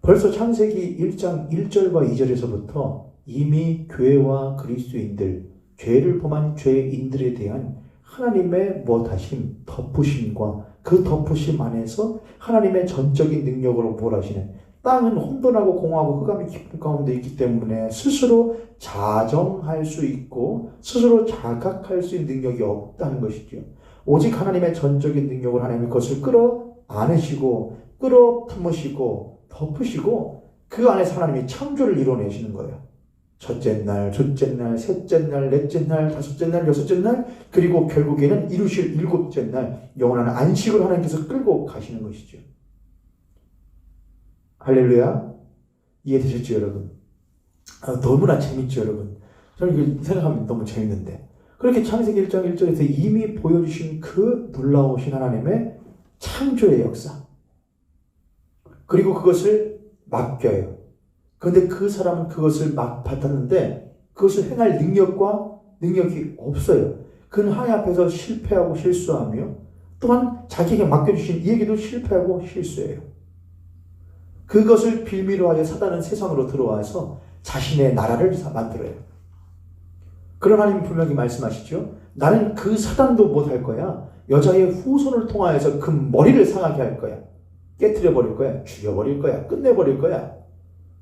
벌써 창세기 1장 1절과 2절에서부터 이미 교회와 그리스도인들, 죄를 범한 죄인들에 대한 하나님의 무엇하심, 덮으심과 그 덮으심 안에서 하나님의 전적인 능력으로 뭘 하시는 땅은 혼돈하고 공허하고 흑암이 깊은 가운데 있기 때문에 스스로 자정할 수 있고 스스로 자각할 수 있는 능력이 없다는 것이죠. 오직 하나님의 전적인 능력을 하나님이 그것을 끌어 안으시고 끌어 품으시고 덮으시고 그 안에서 하나님이 창조를 이뤄내시는 거예요. 첫째 날, 둘째 날, 셋째 날, 넷째 날, 다섯째 날, 여섯째 날, 그리고 결국에는 이루실 일곱째 날 영원한 안식을 하나님께서 끌고 가시는 것이죠. 할렐루야. 이해되셨죠, 여러분? 너무나 재밌죠, 여러분? 저는 이거 생각하면 너무 재밌는데. 그렇게 창세기 1장 1절에서 이미 보여주신 그 놀라우신 하나님의 창조의 역사. 그리고 그것을 맡겨요. 그런데 그 사람은 그것을 막 받았는데 그것을 행할 능력이 없어요. 그는 하나님 앞에서 실패하고 실수하며 또한 자기에게 맡겨주신 이에게도 실패하고 실수해요. 그것을 빌미로 하여 사단은 세상으로 들어와서 자신의 나라를 만들어요. 그런 하나님이 분명히 말씀하시죠. 나는 그 사단도 못할 거야. 여자의 후손을 통하여서 그 머리를 상하게 할 거야. 깨트려 버릴 거야. 죽여버릴 거야. 끝내버릴 거야.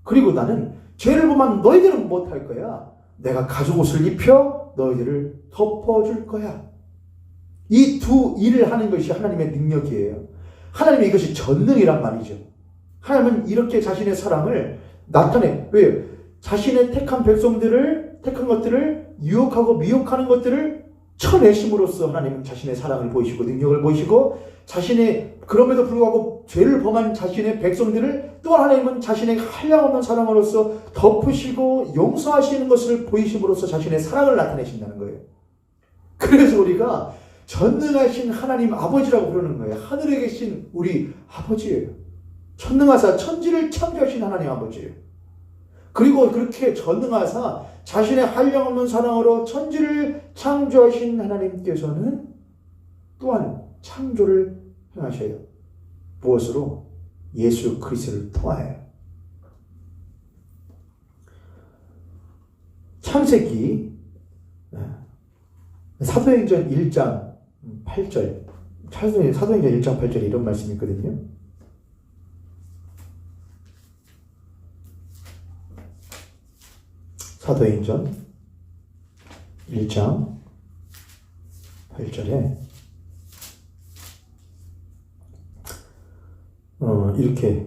그리고 나는 죄를 범한 너희들은 못할 거야. 내가 가죽옷을 입혀 너희들을 덮어줄 거야. 이 두 일을 하는 것이 하나님의 능력이에요. 하나님의 이것이 전능이란 말이죠. 하나님은 이렇게 자신의 사랑을 나타내. 왜요? 자신의 택한 것들을 유혹하고 미혹하는 것들을 쳐내심으로써 하나님은 자신의 사랑을 보이시고 능력을 보이시고 그럼에도 불구하고 죄를 범한 자신의 백성들을 또한 하나님은 자신의 한량없는 사랑으로서 덮으시고 용서하시는 것을 보이심으로써 자신의 사랑을 나타내신다는 거예요. 그래서 우리가 전능하신 하나님 아버지라고 부르는 거예요. 하늘에 계신 우리 아버지예요. 전능하사 천지를 창조하신 하나님 아버지예요. 그리고 그렇게 전능하사 자신의 한량없는 사랑으로 천지를 창조하신 하나님께서는 또한 창조를 행하셔요. 무엇으로? 예수 그리스도를 통하여. 창세기 사도행전 1장 8절 사도행전 1장 8절에 이런 말씀이 있거든요. 사도행전 1장 8절에 이렇게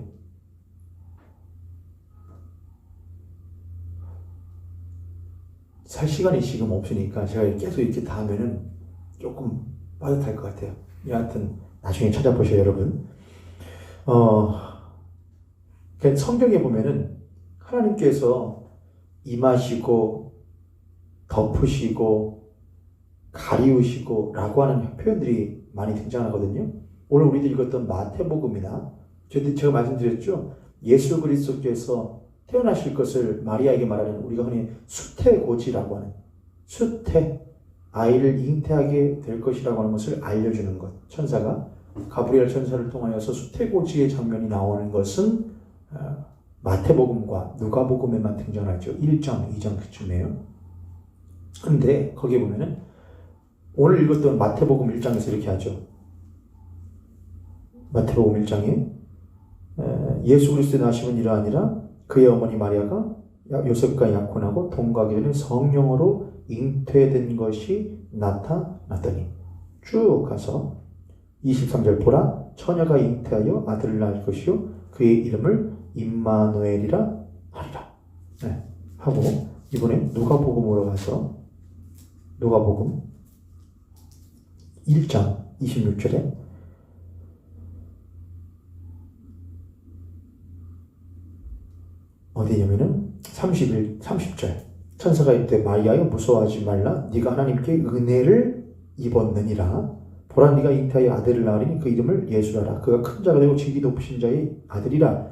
살 시간이 지금 없으니까 제가 계속 이렇게 다 하면은 조금 빠듯할 것 같아요. 여하튼 나중에 찾아보셔요, 여러분. 성경에 보면은 하나님께서 임하시고 덮으시고 가리우시고 라고 하는 표현들이 많이 등장하거든요. 오늘 우리들이 읽었던 마태복음이나 제가 말씀드렸죠. 예수 그리스도께서 태어나실 것을 마리아에게 말하는 우리가 흔히 수태고지라고 하는 수태, 아이를 잉태하게 될 것이라고 하는 것을 알려주는 것. 천사가 가브리엘 천사를 통하여서 수태고지의 장면이 나오는 것은 마태복음과 누가복음에만 등장하죠. 1장, 2장 그쯤이에요. 근데 거기에 보면은 오늘 읽었던 마태복음 1장에서 이렇게 하죠. 마태복음 1장에 예수 그리스도의 나심은 이러하니라 그의 어머니 마리아가 요셉과 약혼하고 동거하기 전에 성령으로 잉태된 것이 나타났더니 쭉 가서 23절 보라 처녀가 잉태하여 아들을 낳을 것이요 그의 이름을 임마누엘이라 하리라. 네, 하고 이번에 누가복음으로 가서 누가복음 1장 26절에 어디냐면은 30절 천사가 이때 마리아여 무서워하지 말라 네가 하나님께 은혜를 입었느니라 보라 네가 잉태하여 아들을 낳으리니 그 이름을 예수라라 그가 큰 자가 되고 지극히 높으신 자의 아들이라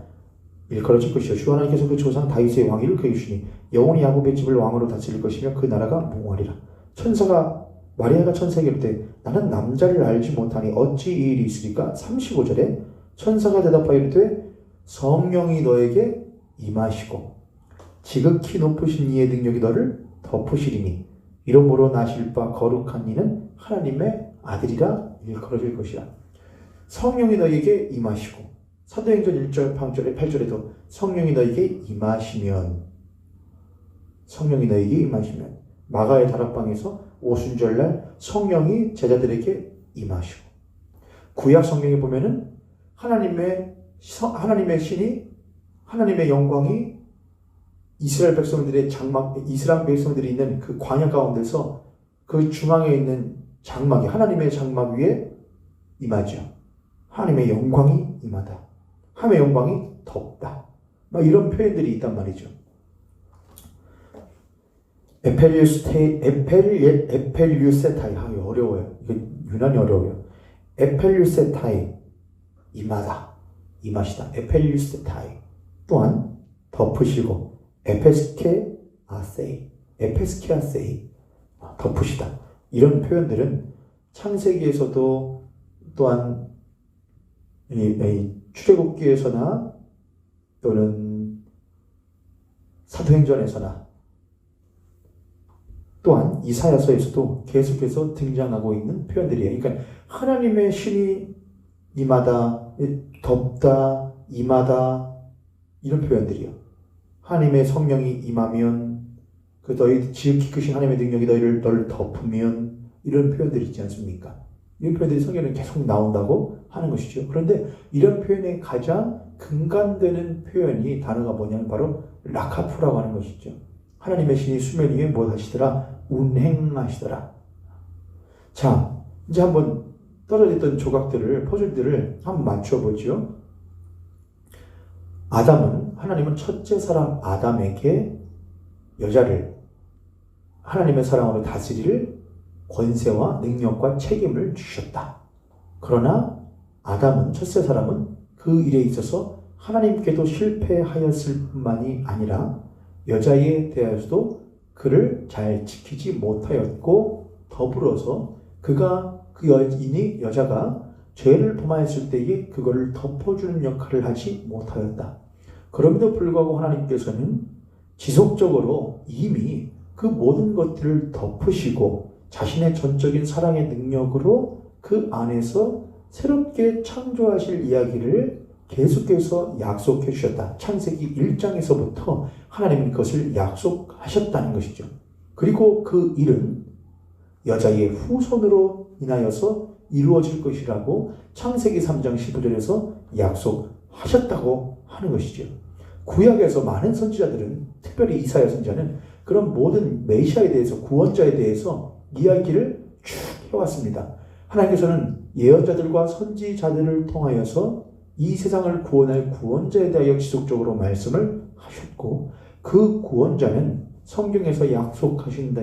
일컬어질 것이요 주 하나님께서 그 조상 다윗의 왕위를 그에게 주시니 영원히 야곱의 집을 왕으로 다스릴 것이며 그 나라가 무궁하리라. 마리아가 천사에게 이르되 나는 남자를 알지 못하니 어찌 이 일이 있으리까? 35절에 천사가 대답하여 이르되 성령이 너에게 임하시고 지극히 높으신 이의 능력이 너를 덮으시리니 이름으로 나실 바 거룩한 이는 하나님의 아들이라 일컬어질 것이라. 성령이 너에게 임하시고 사도행전 1절 8절에도 성령이 너에게 임하시면 마가의 다락방에서 오순절날 성령이 제자들에게 임하시고 구약 성경에 보면은 하나님의 신이 하나님의 영광이 이스라엘 백성들이 있는 그 광야 가운데서 그 중앙에 있는 장막이 하나님의 장막 위에 임하죠. 하나님의 영광이 임하다. 하나님의 영광이 덮다. 막 이런 표현들이 있단 말이죠. 에펠류세타이 어려워요. 이거 유난히 어려워요. 에펠류세타이 임하다, 임하시다. 에펠류세타이 또한 덮으시고 에페스케아세이 덮으시다. 이런 표현들은 창세기에서도 또한 출애굽기에서나 또는 사도행전에서나 또한 이사야서에서도 계속해서 등장하고 있는 표현들이에요. 그러니까 하나님의 신이 임하다, 덮다, 임하다 이런 표현들이요. 하나님의 성령이 임하면 그 너희 지극히 크신 하나님의 능력이 너를 덮으면 이런 표현들이 있지 않습니까? 이런 표현들이 성경에 계속 나온다고 하는 것이죠. 그런데 이런 표현의 가장 근간되는 표현이 단어가 뭐냐면 바로 라카프라고 하는 것이죠. 하나님의 신이 수면 위에 뭐 하시더라? 운행하시더라. 자, 이제 한번 떨어졌던 조각들을, 퍼즐들을 한번 맞춰보죠. 하나님은 첫째 사람 아담에게 여자를 하나님의 사랑으로 다스릴 권세와 능력과 책임을 주셨다. 그러나 첫째 사람은 그 일에 있어서 하나님께도 실패하였을 뿐만이 아니라 여자에 대해서도 그를 잘 지키지 못하였고 더불어서 여자가 죄를 범하였을 때에 그거를 덮어주는 역할을 하지 못하였다. 그럼에도 불구하고 하나님께서는 지속적으로 이미 그 모든 것들을 덮으시고 자신의 전적인 사랑의 능력으로 그 안에서 새롭게 창조하실 이야기를 계속해서 약속해 주셨다. 창세기 1장에서부터 하나님은 그것을 약속하셨다는 것이죠. 그리고 그 일은 여자의 후손으로 인하여서 이루어질 것이라고 창세기 3장 15절에서 약속하셨다고 하는 것이죠. 구약에서 많은 선지자들은, 특별히 이사야 선지자는 그런 모든 메시아에 대해서, 구원자에 대해서 이야기를 쭉 해왔습니다. 하나님께서는 예언자들과 선지자들을 통하여서 이 세상을 구원할 구원자에 대하여 지속적으로 말씀을 하셨고, 그 구원자는 성경에서 약속하신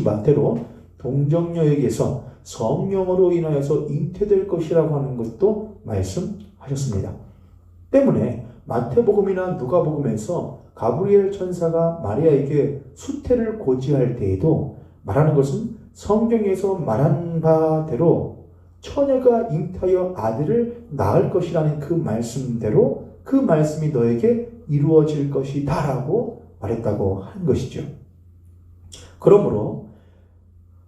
바대로 동정녀에게서 성령으로 인하여서 잉태될 것이라고 하는 것도 말씀하셨습니다. 때문에 마태복음이나 누가복음에서 가브리엘 천사가 마리아에게 수태를 고지할 때에도 말하는 것은 성경에서 말한 바대로 처녀가 잉태하여 아들을 낳을 것이라는 그 말씀대로 그 말씀이 너에게 이루어질 것이다 라고 말했다고 하는 것이죠. 그러므로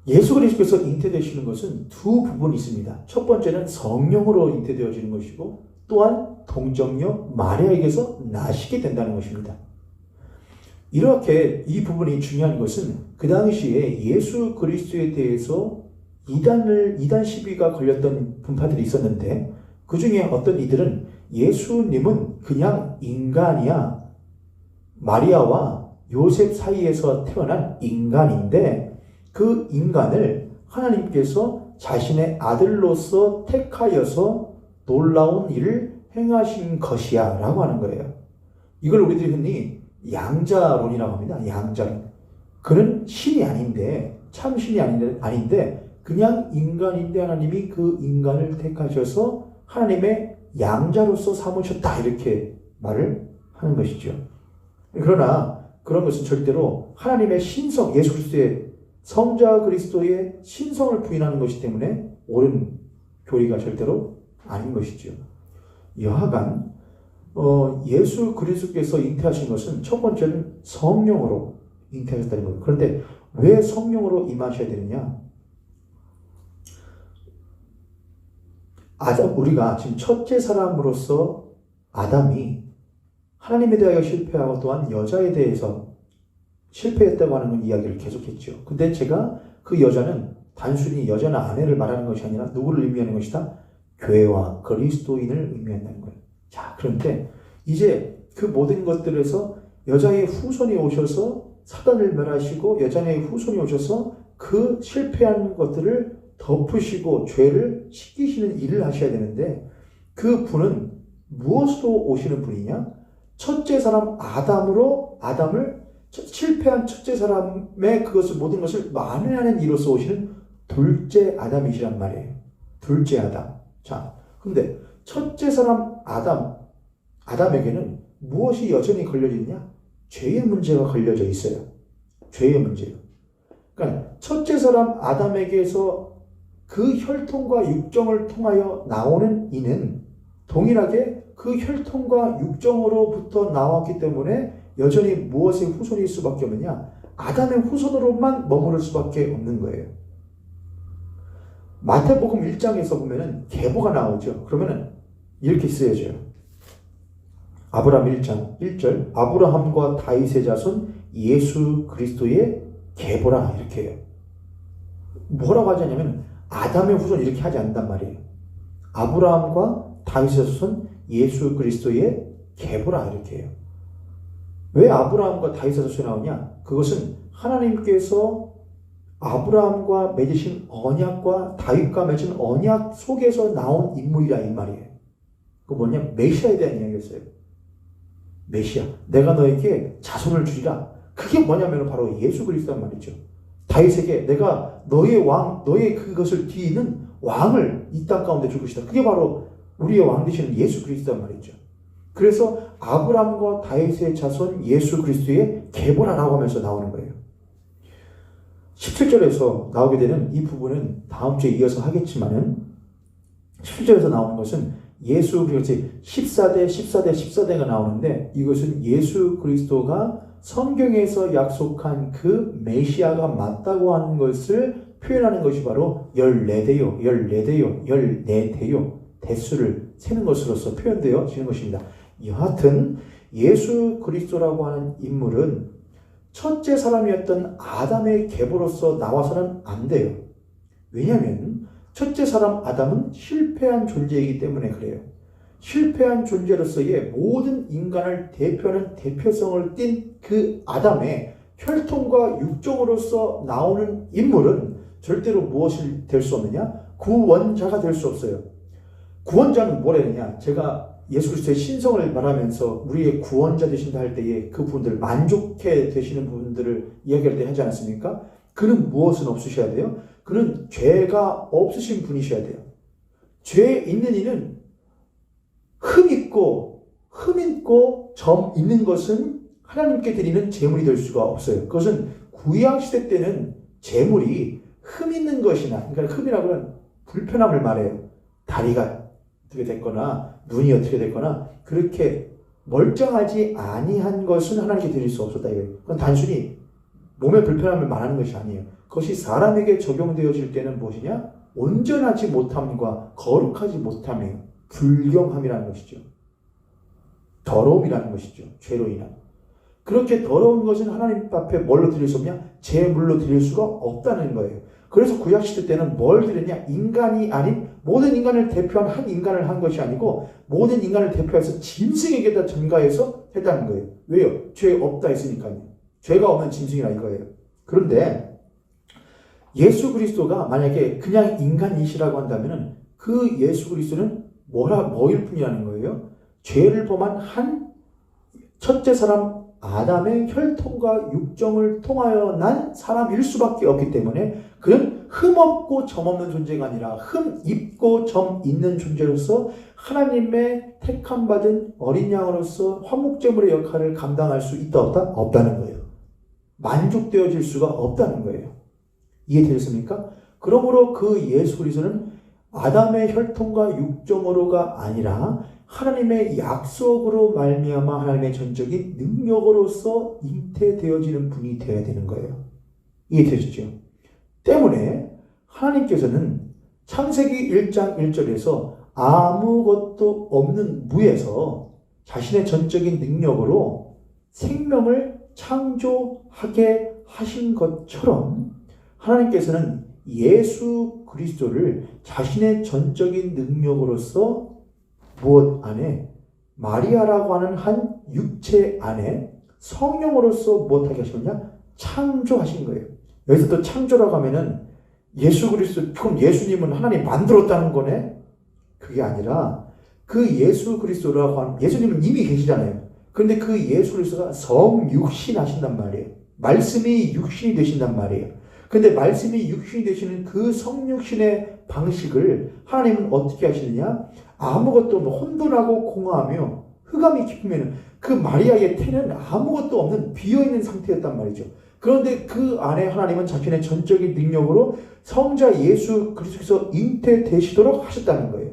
예수 그리스도께서 잉태되시는 것은 두 부분이 있습니다. 첫 번째는 성령으로 잉태되어지는 것이고 또한 동정녀 마리아에게서 나시게 된다는 것입니다. 이렇게 이 부분이 중요한 것은 그 당시에 예수 그리스도에 대해서 이단 시비가 걸렸던 분파들이 있었는데 그 중에 어떤 이들은 예수님은 그냥 인간이야. 마리아와 요셉 사이에서 태어난 인간인데 그 인간을 하나님께서 자신의 아들로서 택하여서 놀라운 일을 행하신 것이야 라고 하는 거예요. 이걸 우리들이 흔히 양자론이라고 합니다. 양자론. 그는 신이 아닌데 참 신이 아닌데 그냥 인간인데 하나님이 그 인간을 택하셔서 하나님의 양자로서 삼으셨다 이렇게 말을 하는 것이죠. 그러나 그런 것은 절대로 하나님의 신성, 예수 그리스도의 성자 그리스도의 신성을 부인하는 것이기 때문에 옳은 교리가 절대로 아닌 것이죠. 여하간 예수 그리스도께서 잉태하신 것은 첫 번째는 성령으로 잉태하셨다는 거예요. 그런데 왜 성령으로 임하셔야 되느냐? 우리가 지금 첫째 사람으로서 아담이 하나님에 대하여 실패하고 또한 여자에 대해서 실패했다고 하는 이야기를 계속했죠. 근데 제가 그 여자는 단순히 여자나 아내를 말하는 것이 아니라 누구를 의미하는 것이다? 교회와 그리스도인을 의미한다는 거예요. 자, 그런데 이제 그 모든 것들에서 여자의 후손이 오셔서 사단을 멸하시고 여자의 후손이 오셔서 그 실패한 것들을 덮으시고 죄를 씻기시는 일을 하셔야 되는데 그 분은 무엇으로 오시는 분이냐? 첫째 사람 아담을 실패한 첫째 사람의 그것을 모든 것을 만회하는 이로서 오시는 둘째 아담이시란 말이에요. 둘째 아담. 자, 근데 첫째 사람 아담에게는 무엇이 여전히 걸려져 있냐? 죄의 문제가 걸려져 있어요. 죄의 문제요. 그러니까 첫째 사람 아담에게서 그 혈통과 육정을 통하여 나오는 이는 동일하게 그 혈통과 육정으로부터 나왔기 때문에 여전히 무엇의 후손일 수밖에 없느냐? 아담의 후손으로만 머무를 수밖에 없는 거예요. 마태복음 1장에서 보면은 계보가 나오죠. 그러면은 이렇게 쓰여져요. 아브라함 1장 1절 아브라함과 다윗의 자손 예수 그리스도의 계보라 이렇게 해요. 뭐라고 하지 않냐면 아담의 후손 이렇게 하지 않는단 말이에요. 아브라함과 다윗의 자손 예수 그리스도의 계보라 이렇게 해요. 왜 아브라함과 다윗의 자손이 나오냐? 그것은 하나님께서 아브라함과 맺으신 언약과 다윗과 맺은 언약 속에서 나온 인물이라 이 말이에요. 그 뭐냐? 메시아에 대한 이야기였어요. 메시아. 내가 너에게 자손을 주리라. 그게 뭐냐면 바로 예수 그리스도란 말이죠. 다윗에게 내가 너의 그것을 뒤이는 왕을 이 땅 가운데 줄 것이다. 그게 바로 우리의 왕 되시는 예수 그리스도란 말이죠. 그래서 아브라함과 다윗의 자손 예수 그리스도의 계보라라고 하면서 나오는 거예요. 17절에서 나오게 되는 이 부분은 다음 주에 이어서 하겠지만은 17절에서 나오는 것은 예수 그리스도 14대가 나오는데 이것은 예수 그리스도가 성경에서 약속한 그 메시아가 맞다고 하는 것을 표현하는 것이 바로 14대요. 대수를 세는 것으로서 표현되어지는 것입니다. 여하튼 예수 그리스도라고 하는 인물은 첫째 사람이었던 아담의 계보로서 나와서는 안 돼요. 왜냐하면 첫째 사람 아담은 실패한 존재이기 때문에 그래요. 실패한 존재로서의 모든 인간을 대표하는 대표성을 띤 그 아담의 혈통과 육종으로서 나오는 인물은 절대로 무엇이 될 수 없느냐? 구원자가 될 수 없어요. 구원자는 뭐라느냐? 제가 예수 그리스도의 신성을 말하면서 우리의 구원자 되신다 할 때에 그 부분들 만족해 되시는 부분들을 이야기할 때 하지 않았습니까? 그는 무엇은 없으셔야 돼요? 그는 죄가 없으신 분이셔야 돼요. 죄 있는 이는 흠 있고 점 있는 것은 하나님께 드리는 제물이 될 수가 없어요. 그것은 구약시대 때는 제물이 흠 있는 것이나, 그러니까 흠이라고 하면 불편함을 말해요. 다리가 어떻게 됐거나 눈이 어떻게 됐거나 그렇게 멀쩡하지 아니한 것은 하나님께 드릴 수 없었다 이거예요. 그건 단순히 몸의 불편함을 말하는 것이 아니에요. 그것이 사람에게 적용되어질 때는 무엇이냐? 온전하지 못함과 거룩하지 못함이에요. 불경함이라는 것이죠. 더러움이라는 것이죠. 죄로 인한. 그렇게 더러운 것은 하나님 앞에 뭘로 드릴 수 없냐? 제물로 드릴 수가 없다는 거예요. 그래서 구약시대 때는 뭘 드렸냐? 인간이 아닌 모든 인간을 대표한 한 인간을 한 것이 아니고 모든 인간을 대표해서 짐승에게다 전가해서 했다는 거예요. 왜요? 죄 없다 했으니까요. 죄가 없는 짐승이라 이거예요. 그런데 예수 그리스도가 만약에 그냥 인간이시라고 한다면 그 예수 그리스도는 뭐일 뿐이라는 거예요? 죄를 범한 한 첫째 사람 아담의 혈통과 육정을 통하여 난 사람일 수밖에 없기 때문에 그는 흠없고 점없는 존재가 아니라 흠 있고 점 있는 존재로서 하나님의 택함 받은 어린 양으로서 화목제물의 역할을 감당할 수 있다 없다? 없다는 거예요. 만족되어질 수가 없다는 거예요. 이해되셨습니까? 그러므로 그 예수 그리스도는 아담의 혈통과 육정으로가 아니라 하나님의 약속으로 말미암아 하나님의 전적인 능력으로서 잉태되어지는 분이 되어야 되는 거예요. 이해되셨죠? 때문에 하나님께서는 창세기 1장 1절에서 아무것도 없는 무에서 자신의 전적인 능력으로 생명을 창조하게 하신 것처럼 하나님께서는 예수 그리스도를 자신의 전적인 능력으로서 무엇 안에 마리아라고 하는 한 육체 안에 성령으로서 무엇하게 하셨냐? 창조하신 거예요. 여기서 또 창조라고 하면은 예수 그리스도, 그럼 예수님은 하나님 만들었다는 거네? 그게 아니라 그 예수 그리스도라고 하는, 예수님은 이미 계시잖아요. 그런데 그 예수 그리스도가 성육신 하신단 말이에요. 말씀이 육신이 되신단 말이에요. 근데 말씀이 육신이 되시는 그 성육신의 방식을 하나님은 어떻게 하시느냐? 아무것도 없는 혼돈하고 공허하며 흑암이 깊으면 그 마리아의 태는 아무것도 없는 비어있는 상태였단 말이죠. 그런데 그 안에 하나님은 자신의 전적인 능력으로 성자 예수 그리스도께서 잉태되시도록 하셨다는 거예요.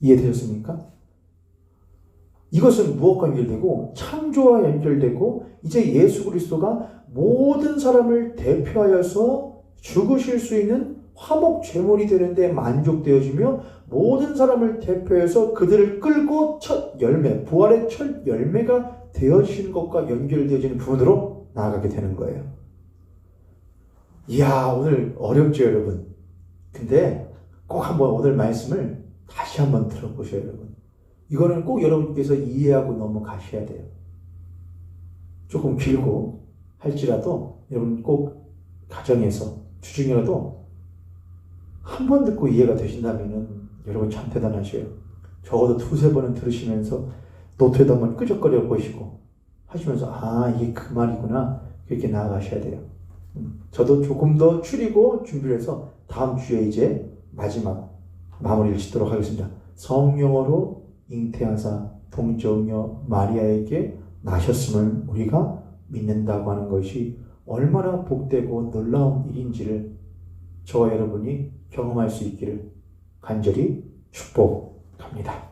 이해되셨습니까? 이것은 무엇과 연결되고 창조와 연결되고 이제 예수 그리스도가 모든 사람을 대표하여서 죽으실 수 있는 화목 제물이 되는데 만족되어지며 모든 사람을 대표해서 그들을 끌고 첫 열매, 부활의 첫 열매가 되어지는 것과 연결되어지는 부분으로 나아가게 되는 거예요. 이야, 오늘 어렵죠, 여러분? 근데 꼭 한번 오늘 말씀을 다시 한번 들어보셔요, 여러분. 이거는 꼭 여러분께서 이해하고 넘어가셔야 돼요. 조금 길고 할지라도 여러분 꼭 가정에서 주중이라도 한 번 듣고 이해가 되신다면 여러분 참 대단하셔요. 적어도 두세 번은 들으시면서 노트에다 한번 끄적거려 보시고 하시면서 아, 이게 그 말이구나, 그렇게 나아가셔야 돼요. 저도 조금 더 추리고 준비를 해서 다음 주에 이제 마지막 마무리를 짓도록 하겠습니다. 성령으로 잉태하사 동정녀 마리아에게 나셨음을 우리가 믿는다고 하는 것이 얼마나 복되고 놀라운 일인지를 저와 여러분이 경험할 수 있기를 간절히 축복합니다.